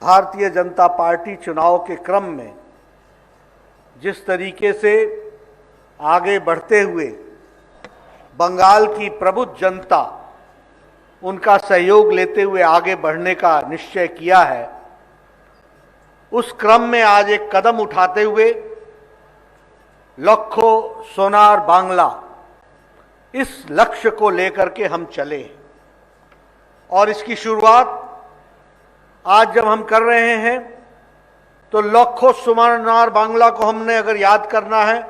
Bharatiya Janata party चुनाव के क्रम में जिस तरीके से आगे बढ़ते हुए बंगाल की प्रबुद्ध जनता उनका सहयोग लेते हुए आगे बढ़ने का निश्चय किया है, उस क्रम में आज एक कदम उठाते हुए लखो सोनार बांग्ला इस लक्ष्य को लेकर के हम चले और इसकी शुरुआत आज जब हम कर रहे हैं तो लखो सोनार बांग्ला को हमने अगर याद करना है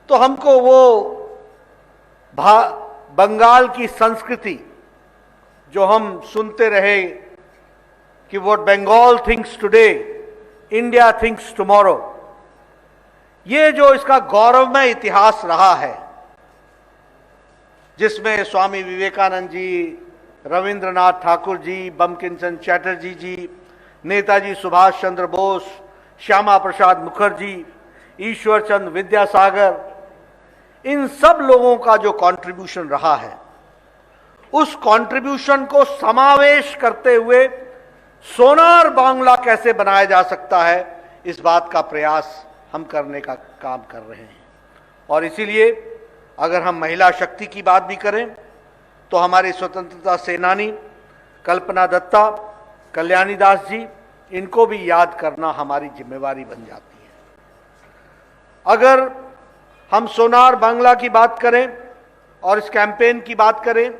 तो हमको वो बंगाल की संस्कृति जो हम सुनते रहे कि what Bengal thinks today India thinks tomorrow, ये जो इसका गौरवमय इतिहास रहा है जिसमें स्वामी विवेकानंद जी, रविंद्रनाथ ठाकुर जी, बंकिम चंद्र चटर्जी जी, नेताजी सुभाष चंद्र बोस, श्यामा प्रसाद मुखर्जी, ईश्वर चंद्र विद्यासागर, इन सब लोगों का जो कंट्रीब्यूशन रहा है, उस कंट्रीब्यूशन को समावेश करते हुए सोनार बांग्ला कैसे बनाया जा सकता है, इस बात का प्रयास हम करने का काम कर रहे हैं। और इसीलिए अगर हम महिला शक्ति की बात भी करें तो हमारी स्वतंत्रता सेनानी कल्पना दत्ता, कल्याणी दास जी, इनको भी याद करना हमारी जिम्मेवारी बन जाती है। अगर हम सोनार बांग्ला की बात करें और इस कैंपेन की बात करें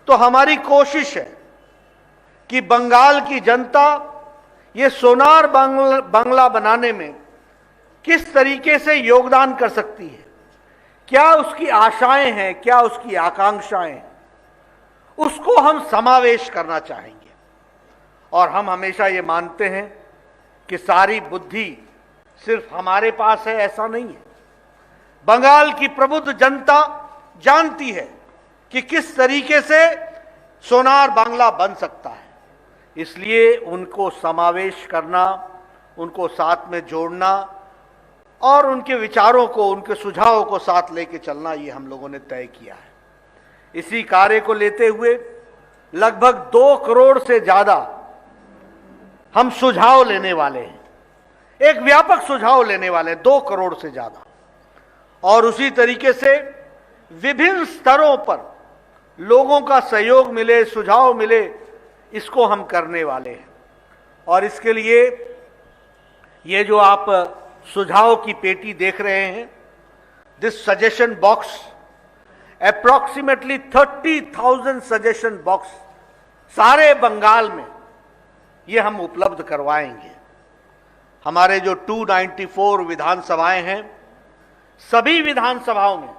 तो हमारी कोशिश है कि बंगाल की जनता ये सोनार बांग्ला बनाने में किस तरीके से योगदान कर सकती है, क्या उसकी आशाएं हैं, क्या उसकी आकांक्षाएं हैं, उसको हम समावेश करना चाहेंगे। और हम हमेशा ये मानते हैं कि सारी बुद्धि सिर्फ हमारे पास है, ऐसा नहीं है। बंगाल की प्रबुद्ध जनता जानती है कि किस तरीके से सोनार बांग्ला बन सकता है, इसलिए उनको समावेश करना, उनको साथ में जोड़ना और उनके विचारों को, उनके सुझावों को साथ लेके चलना, ये हम लोगों ने तय किया है। इसी कार्य को लेते हुए लगभग 2 करोड़ से ज्यादा हम सुझाव लेने वाले हैं, एक व्यापक सुझाव लेने वाले हैं, 2 करोड़ से ज्यादा। और उसी तरीके से विभिन्न स्तरों पर लोगों का सहयोग मिले, सुझाव मिले, इसको हम करने वाले हैं। और इसके लिए ये जो आप सुझाव की पेटी देख रहे हैं, this suggestion box, approximately 30,000 suggestion box सारे बंगाल में ये हम उपलब्ध करवाएंगे। हमारे जो 294 विधानसभाएं हैं, सभी विधानसभाओं में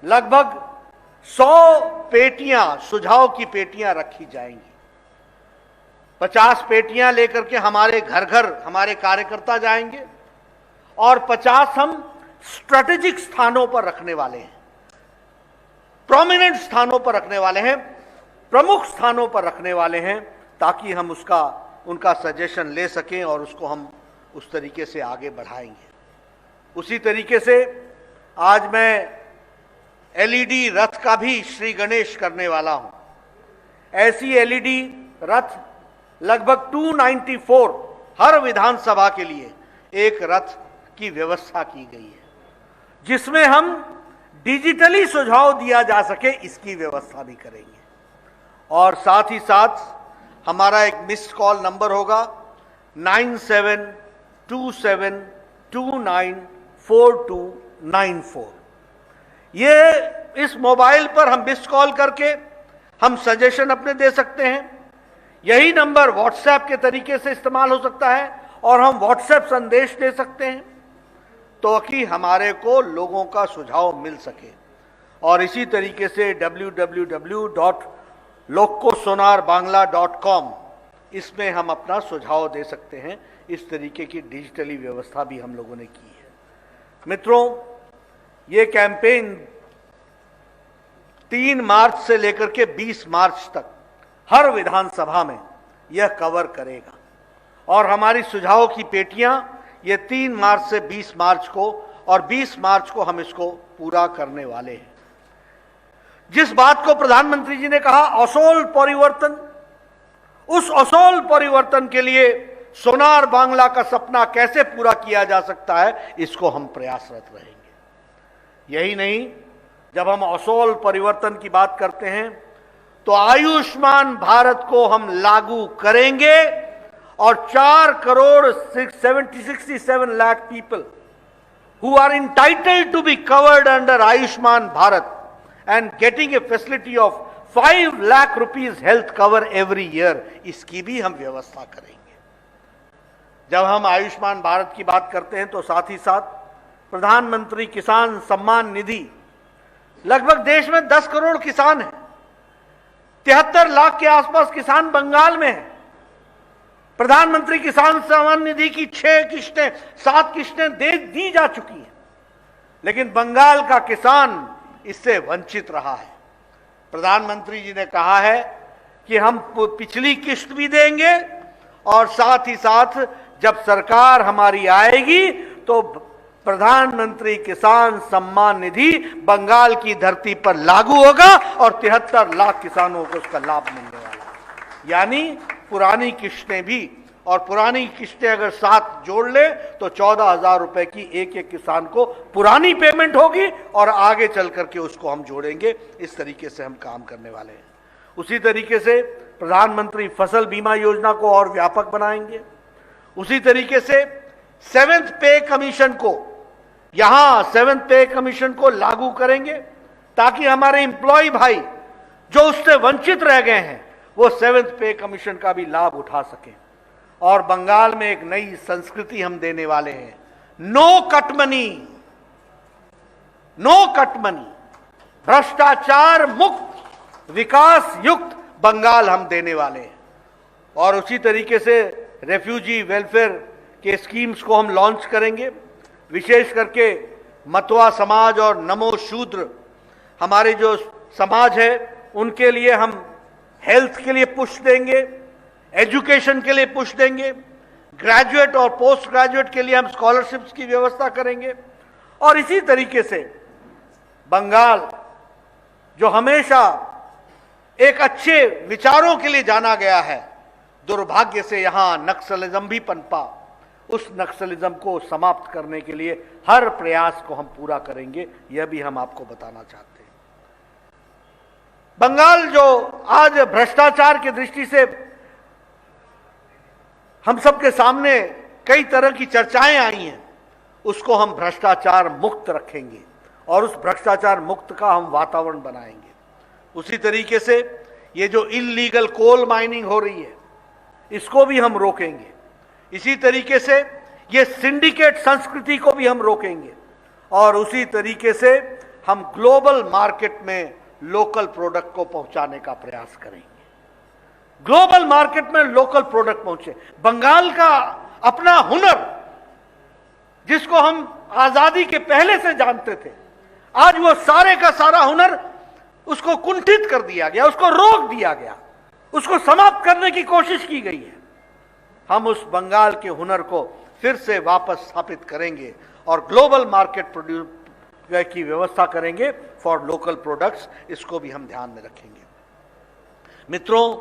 लगभग 100 पेटियां, सुझाव की पेटियां रखी जाएंगी। 50 पेटियां लेकर के हमारे घर घर हमारे कार्यकर्ता जाएंगे और 50 हम स्ट्रेटेजिक स्थानों पर रखने वाले हैं, प्रोमिनेंट स्थानों पर रखने वाले हैं, प्रमुख स्थानों पर रखने वाले हैं, ताकि हम उनका सजेशन ले सकें और उसको हम उस तरीके से आगे बढ़ाएंगे। उसी तरीके से आज मैं एलईडी रथ का भी श्री गणेश करने वाला हूं। ऐसी एलईडी रथ लगभग 294 हर विधानसभा के लिए एक रथ की व्यवस्था की गई है, जिसमें हम डिजिटली सुझाव दिया जा सके, इसकी व्यवस्था भी करेंगे। और साथ ही साथ हमारा एक मिस्ड कॉल नंबर होगा 9727294294। ये इस मोबाइल पर हम मिस्ड कॉल करके हम सजेशन अपने दे सकते हैं। यही नंबर व्हाट्सएप के तरीके से इस्तेमाल हो सकता है और हम व्हाट्सएप संदेश दे सकते हैं, तो कि हमारे को लोगों का सुझाव मिल सके। और इसी तरीके से www.lokosonarbangla.com, इसमें हम अपना सुझाव दे सकते हैं। इस तरीके की डिजिटली व्यवस्था भी हम लोगों ने की है। मित्रों, ये कैंपेन 3 मार्च से लेकर के 20 मार्च तक हर विधानसभा में यह कवर करेगा और हमारी सुझाव की पेटियां ये 3 मार्च से 20 मार्च को और 20 मार्च को हम इसको पूरा करने वाले हैं। जिस बात को प्रधानमंत्री जी ने कहा, असोल परिवर्तन, उस असोल परिवर्तन के लिए सोनार बांग्ला का सपना कैसे पूरा किया जा सकता है, इसको हम प्रयासरत रहेंगे। यही नहीं, जब हम असोल परिवर्तन की बात करते हैं तो आयुष्मान भारत को हम लागू करेंगे और 4,67 lakh people who are entitled to be covered under Ayushman Bharat and getting a facility of 5 lakh rupees health cover every year, इसकी भी हम व्यवस्था करेंगे। जब हम आयुष्मान भारत की बात करते हैं तो साथ ही साथ प्रधानमंत्री किसान सम्मान निधि, लगभग देश में 10 करोड़ किसान हैं, 73 लाख के आसपास किसान बंगाल में हैं। प्रधानमंत्री किसान सम्मान निधि की 6 किस्तें 7 किस्तें दी जा चुकी हैं, लेकिन बंगाल का किसान इससे वंचित रहा है। प्रधानमंत्री जी ने कहा है कि हम पिछली किस्त भी देंगे और साथ ही साथ जब सरकार हमारी आएगी तो प्रधानमंत्री किसान सम्मान निधि बंगाल की धरती पर लागू होगा और 73 लाख किसानों को उसका लाभ मिलने वाला है। यानी पुरानी किस्तें भी, और पुरानी किस्तें अगर साथ जोड़ ले तो 14,000 रुपए की एक एक किसान को पुरानी पेमेंट होगी और आगे चल करके उसको हम जोड़ेंगे। इस तरीके से हम काम करने वाले हैं। उसी तरीके से प्रधानमंत्री फसल बीमा योजना को और व्यापक बनाएंगे। उसी तरीके से 7th पे कमीशन को, यहां 7th पे कमीशन को लागू करेंगे ताकि हमारे एम्प्लॉय भाई जो उससे वंचित रह गए हैं वो 7th पे कमीशन का भी लाभ उठा सकें। और बंगाल में एक नई संस्कृति हम देने वाले हैं, no cut money, no cut money, भ्रष्टाचार मुक्त विकास युक्त बंगाल हम देने वाले हैं। और उसी तरीके से रेफ्यूजी वेलफेयर के स्कीम्स को हम लॉन्च करेंगे। विशेष करके मतवा समाज और नमो शूद्र हमारे जो समाज है उनके लिए हम हेल्थ के लिए पुश देंगे, एजुकेशन के लिए पुश देंगे, ग्रेजुएट और पोस्ट ग्रेजुएट के लिए हम स्कॉलरशिप्स की व्यवस्था करेंगे। और इसी तरीके से बंगाल जो हमेशा एक अच्छे विचारों के लिए जाना गया है, दुर्भाग्य से यहां नक्सलिज्म भी पनपा। उस नक्सलिज्म को समाप्त करने के लिए हर प्रयास को हम पूरा करेंगे, यह भी हम आपको बताना चाहते हैं। बंगाल जो आज भ्रष्टाचार की दृष्टि से हम सबके सामने कई तरह की चर्चाएं आई हैं, उसको हम भ्रष्टाचार मुक्त रखेंगे और उस भ्रष्टाचार मुक्त का हम वातावरण बनाएंगे। उसी तरीके से ये जो इल्लीगल कोल माइनिंग हो रही है इसको भी हम रोकेंगे। इसी तरीके से ये सिंडिकेट संस्कृति को भी हम रोकेंगे और उसी तरीके से हम ग्लोबल मार्केट में लोकल प्रोडक्ट को पहुंचाने का प्रयास करेंगे। ग्लोबल मार्केट में लोकल प्रोडक्ट पहुंचे। बंगाल का अपना हुनर जिसको हम आजादी के पहले से जानते थे, आज वो सारे का सारा हुनर उसको कुंठित कर दिया गया, उसको रोक दिया गया, उसको समाप्त करने की कोशिश की गई है। हम उस बंगाल के हुनर को फिर से वापस स्थापित करेंगे और ग्लोबल मार्केट प्रोड्यूस की व्यवस्था करेंगे फॉर लोकल प्रोडक्ट्स, इसको भी हम ध्यान में रखेंगे। मित्रों,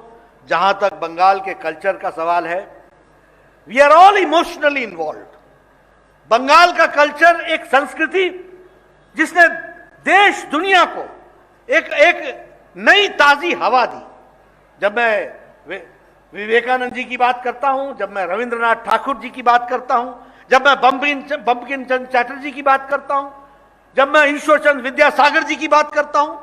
जहां तक बंगाल के कल्चर का सवाल है, we are all emotionally involve. Bengal का कल्चर एक संस्कृति जिसने देश दुनिया को एक नई ताजी हवा दी। जब मैं विवेकानंद जी की बात करता हूं, जब मैं रविंद्रनाथ ठाकुर जी की बात करता हूं, जब मैं बंकिम चंद्र चटर्जी की बात करता हूं, जब मैं ईश्वर चंद्र विद्यासागर जी की बात करता हूं,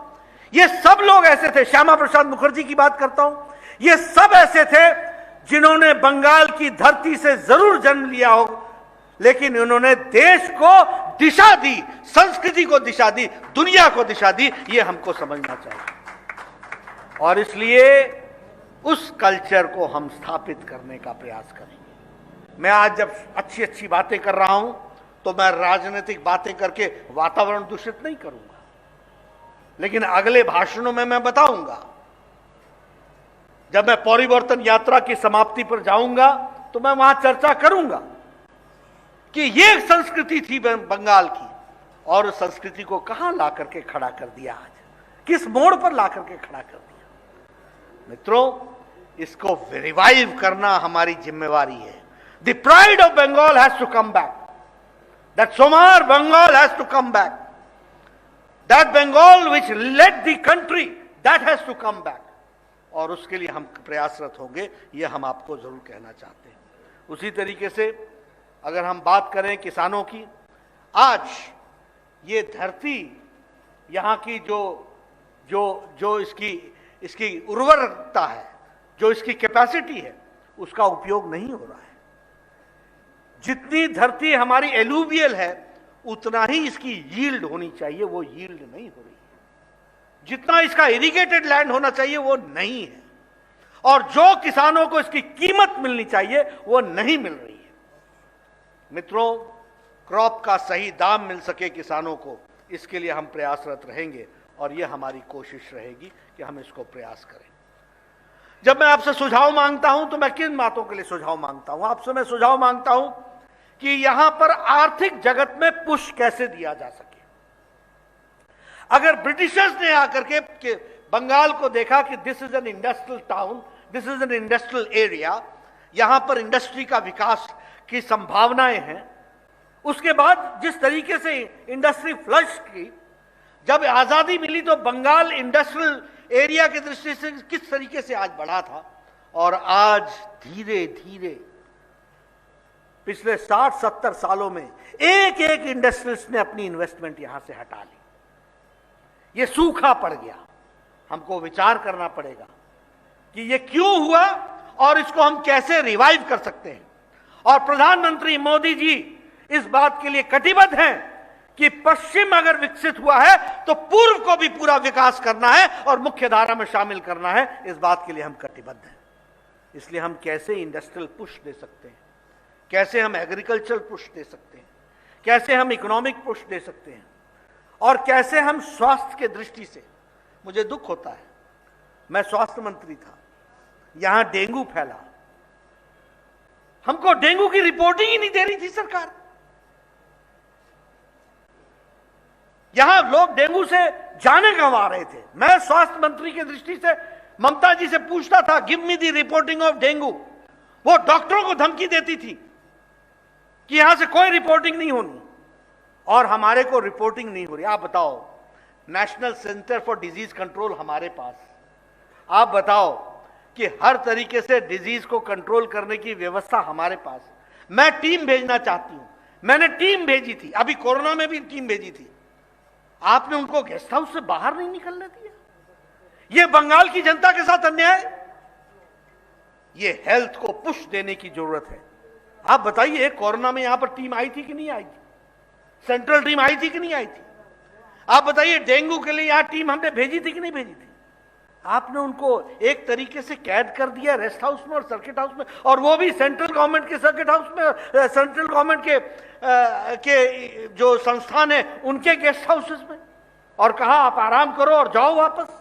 ये सब लोग ऐसे थे, श्यामा प्रसाद मुखर्जी की बात करता हूं, ये सब ऐसे थे जिन्होंने बंगाल की धरती से जरूर जन्म लिया हो, लेकिन उन्होंने देश को दिशा दी, संस्कृति को दिशा दी, दुनिया को दिशा दी। ये हमको समझना चाहिए और इसलिए उस कल्चर को हम स्थापित करने का प्रयास करेंगे। मैं आज जब अच्छी अच्छी बातें कर रहा हूं तो मैं राजनीतिक बातें करके वातावरण दूषित नहीं करूंगा, लेकिन अगले भाषणों में मैं बताऊंगा। जब मैं परिवर्तन यात्रा की समाप्ति पर जाऊंगा तो मैं वहां चर्चा करूंगा कि ये संस्कृति थी बंगाल की और उस संस्कृति को कहां ला करके खड़ा कर दिया, आज किस मोड़ पर ला करके खड़ा कर दिया। मित्रों, इसको रिवाइव करना हमारी जिम्मेवारी है। The pride of Bengal has to come back, that Sonar Bengal has to come back, that Bengal which led the country that has to come back. और उसके लिए हम प्रयासरत होंगे, ये हम आपको जरूर कहना चाहते हैं। उसी तरीके से अगर हम बात करें किसानों की, आज ये धरती, यहाँ की जो जो जो इसकी उर्वरकता है, जो इसकी कैपेसिटी है, उसका उपयोग नहीं हो रहा है। जितनी धरती हमारी एलुवियल है, उतना ही इसकी यील्ड होनी चाहिए, वो यील्ड नहीं हो रही है। जितना इसका इरिगेटेड लैंड होना चाहिए, वो नहीं है। और जो किसानों को इसकी कीमत मिलनी चाहिए, वो नहीं मिल रही है। मित्रों, क्रॉप का सही दाम मिल सके किसानों को, इसके लिए हम प्रयासरत रहेंगे और यह हमारी कोशिश रहेगी कि हम इसको प्रयास करें। जब मैं आपसे सुझाव मांगता हूं तो मैं किन बातों के लिए सुझाव मांगता हूं? आपसे मैं सुझाव मांगता हूं कि यहां पर आर्थिक जगत में पुश कैसे दिया जा सके। अगर ब्रिटिशर्स ने आकर के बंगाल को देखा कि this is an industrial town, this is an industrial area, यहां पर इंडस्ट्री का विकास की संभावनाएं हैं, उसके बाद जिस तरीके से इंडस्ट्री फ्लश की, जब आजादी मिली तो बंगाल इंडस्ट्रियल एरिया की दृष्टि से किस तरीके से आज बढ़ा था, और आज धीरे धीरे पिछले 60-70 सालों में एक एक इंडस्ट्रियलिस्ट ने अपनी इन्वेस्टमेंट यहां से हटा ली। ये सूखा पड़ गया। हमको विचार करना पड़ेगा कि ये क्यों हुआ और इसको हम कैसे रिवाइव कर सकते हैं। और प्रधानमंत्री मोदी जी इस बात के लिए कटिबद्ध हैं कि पश्चिम अगर विकसित हुआ है तो पूर्व को भी पूरा विकास करना है और मुख्य धारा में शामिल करना है। इस बात के लिए हम कटिबद्ध हैं। इसलिए हम कैसे इंडस्ट्रियल पुश दे सकते हैं, कैसे हम एग्रीकल्चर पुश दे सकते हैं, कैसे हम इकोनॉमिक पुश दे सकते हैं, और कैसे हम स्वास्थ्य के दृष्टि से, मुझे दुख होता है, मैं स्वास्थ्य मंत्री था, यहां डेंगू फैला, हमको डेंगू की रिपोर्टिंग ही नहीं दे रही थी सरकार। यहां लोग डेंगू से जाने गंवा रहे थे। मैं स्वास्थ्य मंत्री की दृष्टि से ममता जी से पूछता था, give me the reporting of dengue. वो डॉक्टरों को धमकी देती थी कि यहां से कोई रिपोर्टिंग नहीं होनी, और हमारे को रिपोर्टिंग नहीं हो रही। आप बताओ, national centre for disease control हमारे पास, आप बताओ कि हर तरीके से डिजीज को कंट्रोल करने की व्यवस्था हमारे पास। मैं टीम भेजना चाहती हूं, मैंने टीम भेजी थी, अभी कोरोना में भी टीम भेजी थी, आपने उनको गेस्ट हाउस से बाहर नहीं निकलने दिया। यह बंगाल की जनता के साथ अन्याय। ये हेल्थ को पुश देने की जरूरत है। आप बताइए, कोरोना में यहां पर टीम आई थी कि नहीं आई थी? सेंट्रल टीम आई थी कि नहीं आई थी? आप बताइए, डेंगू के लिए यहां टीम हमने भेजी थी कि नहीं भेजी थी? आपने उनको एक तरीके से कैद कर दिया रेस्ट हाउस में और सर्किट हाउस में, और वो भी सेंट्रल गवर्नमेंट के सर्किट हाउस में, सेंट्रल गवर्नमेंट के जो संस्थान है उनके गेस्ट हाउसेस में, और कहा आप आराम करो और जाओ वापस।